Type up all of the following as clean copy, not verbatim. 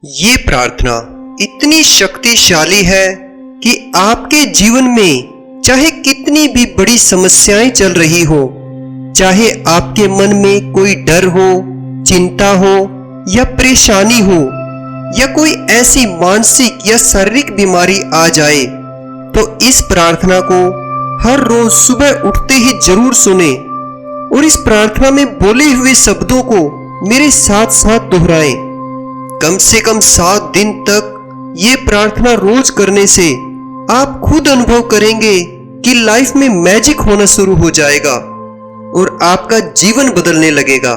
ये प्रार्थना इतनी शक्तिशाली है कि आपके जीवन में चाहे कितनी भी बड़ी समस्याएं चल रही हो, चाहे आपके मन में कोई डर हो, चिंता हो या परेशानी हो, या कोई ऐसी मानसिक या शारीरिक बीमारी आ जाए, तो इस प्रार्थना को हर रोज सुबह उठते ही जरूर सुने और इस प्रार्थना में बोले हुए शब्दों को मेरे साथ साथ दोहराएं। कम से कम 7 दिन तक ये प्रार्थना रोज करने से आप खुद अनुभव करेंगे कि लाइफ में मैजिक होना शुरू हो जाएगा और आपका जीवन बदलने लगेगा।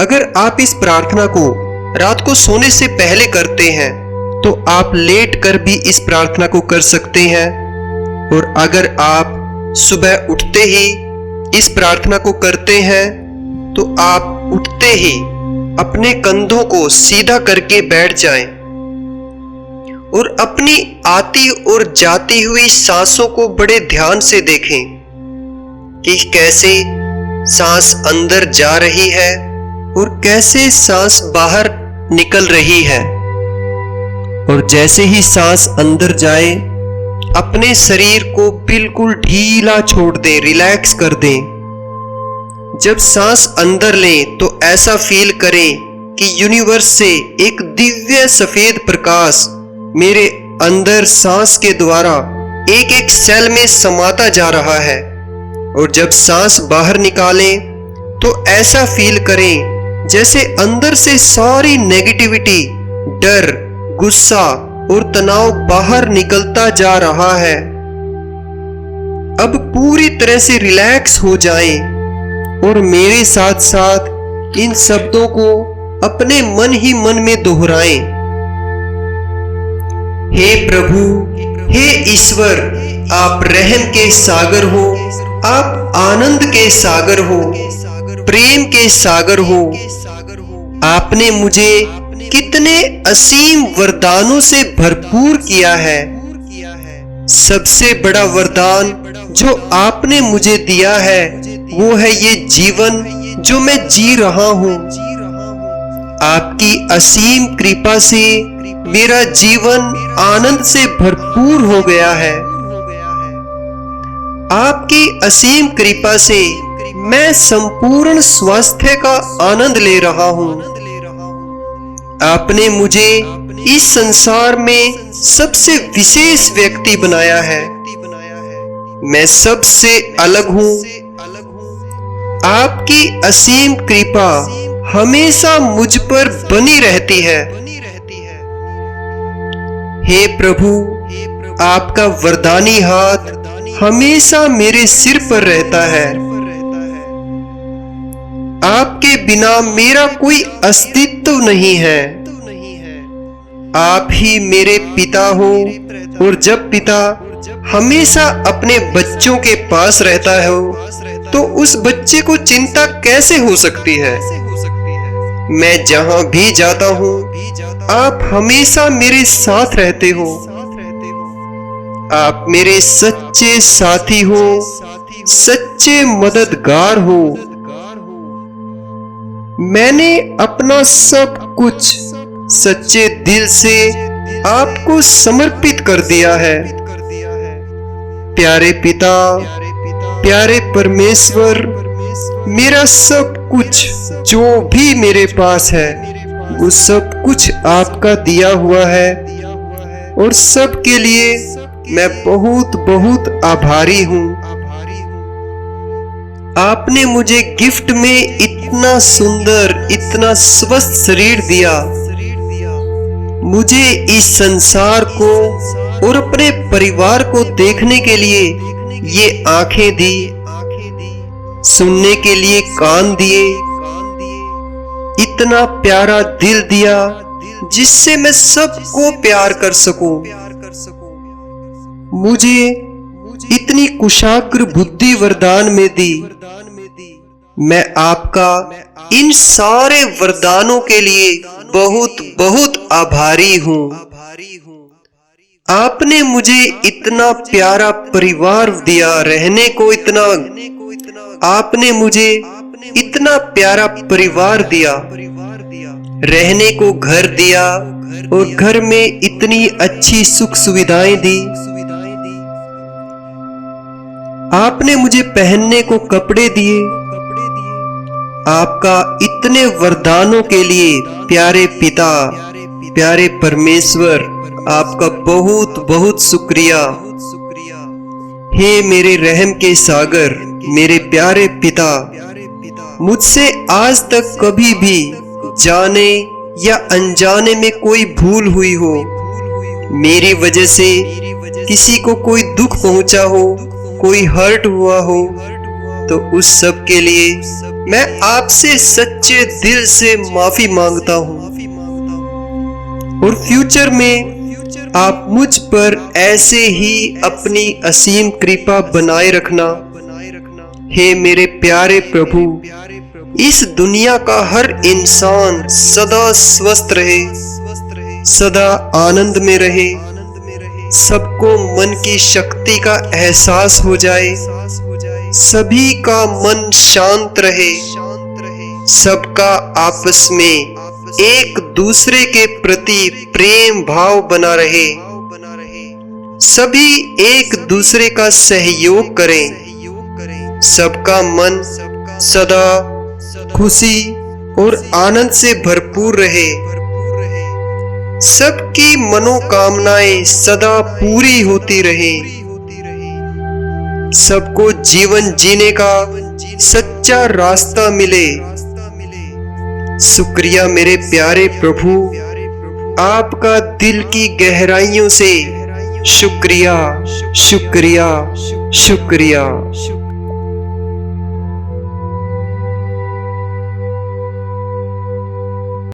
अगर आप इस प्रार्थना को रात को सोने से पहले करते हैं तो आप लेट कर भी इस प्रार्थना को कर सकते हैं, और अगर आप सुबह उठते ही इस प्रार्थना को करते हैं तो आप उठते ही अपने कंधों को सीधा करके बैठ जाएं और अपनी आती और जाती हुई सांसों को बड़े ध्यान से देखें कि कैसे सांस अंदर जा रही है और कैसे सांस बाहर निकल रही है। और जैसे ही सांस अंदर जाए, अपने शरीर को बिल्कुल ढीला छोड़ दें, रिलैक्स कर दें। जब सांस अंदर लें तो ऐसा फील करें कि यूनिवर्स से एक दिव्य सफेद प्रकाश मेरे अंदर सांस के द्वारा एक एक सेल में समाता जा रहा है। और जब सांस बाहर निकालें तो ऐसा फील करें जैसे अंदर से सारी नेगेटिविटी, डर, गुस्सा और तनाव बाहर निकलता जा रहा है। अब पूरी तरह से रिलैक्स हो जाएं और मेरे साथ साथ इन शब्दों को अपने मन ही मन में दोहराएं। हे प्रभु, हे ईश्वर, आप रहम के सागर हो, आप आनंद के सागर हो, प्रेम के सागर हो। आपने मुझे कितने असीम वरदानों से भरपूर किया है। सबसे बड़ा वरदान जो आपने मुझे दिया है वो है ये जीवन जो मैं जी रहा हूं। आपकी असीम कृपा से मेरा जीवन आनंद से भरपूर हो गया है। आपकी असीम कृपा से मैं संपूर्ण स्वास्थ्य का आनंद ले रहा हूं। आपने मुझे इस संसार में सबसे विशेष व्यक्ति बनाया है। मैं सबसे अलग हूं। आपकी असीम कृपा हमेशा मुझ पर बनी रहती है। हे प्रभु, आपका वरदानी हाथ हमेशा मेरे सिर पर रहता है। आपके बिना मेरा कोई अस्तित्व नहीं है। आप ही मेरे पिता हो, और जब पिता हमेशा अपने बच्चों के पास रहता हो तो उस बच्चे को चिंता कैसे हो सकती है। मैं जहां भी जाता हूं आप हमेशा मेरे साथ रहते हो। आप मेरे सच्चे साथी हो, सच्चे मददगार हो। मैंने अपना सब कुछ सच्चे दिल से आपको समर्पित कर दिया है। प्यारे पिता, प्यारे परमेश्वर, मेरा सब कुछ जो भी मेरे पास है वो सब कुछ आपका दिया हुआ है, और सब के लिए मैं बहुत बहुत आभारी हूँ। आपने मुझे गिफ्ट में इतना सुंदर, इतना स्वस्थ शरीर दिया। मुझे इस संसार को और अपने परिवार को देखने के लिए ये आंखें दी, सुनने के लिए कान दिए, इतना प्यारा दिल दिया जिससे मैं सबको प्यार कर सकूं। मुझे इतनी कुशाग्र बुद्धि वरदान में दी। मैं आपका इन सारे वरदानों के लिए बहुत बहुत आभारी हूँ। आपने मुझे इतना प्यारा परिवार दिया रहने को, आपने मुझे इतना प्यारा परिवार दिया। रहने को घर दिया और घर में इतनी अच्छी सुख सुविधाएं दी। आपने मुझे पहनने को कपड़े दिए। आपका इतने वरदानों के लिए प्यारे पिता, प्यारे परमेश्वर, आपका बहुत बहुत शुक्रिया। हे मेरे रहम के सागर, मेरे प्यारे पिता, मुझसे आज तक कभी भी जाने या अनजाने में कोई भूल हुई हो, मेरी वजह से किसी को कोई दुख पहुंचा हो, कोई हर्ट हुआ हो, तो उस सब के लिए मैं आपसे सच्चे दिल से माफी मांगता हूं। और फ्यूचर में आप मुझ पर ऐसे ही अपनी असीम कृपा बनाए रखना। हे मेरे प्यारे प्रभु, इस दुनिया का हर इंसान सदा स्वस्थ रहे, सदा आनंद में रहे, सबको मन की शक्ति का एहसास हो जाए, सभी का मन शांत रहे, सबका आपस में एक दूसरे के प्रति प्रेम भाव बना रहे, सभी एक दूसरे का सहयोग करें, सबका मन सदा खुशी और आनंद से भरपूर रहे, सबकी मनोकामनाएं सदा पूरी होती रहे, सबको जीवन जीने का सच्चा रास्ता मिले। शुक्रिया मेरे प्यारे प्रभु, आपका दिल की गहराइयों से शुक्रिया, शुक्रिया, शुक्रिया।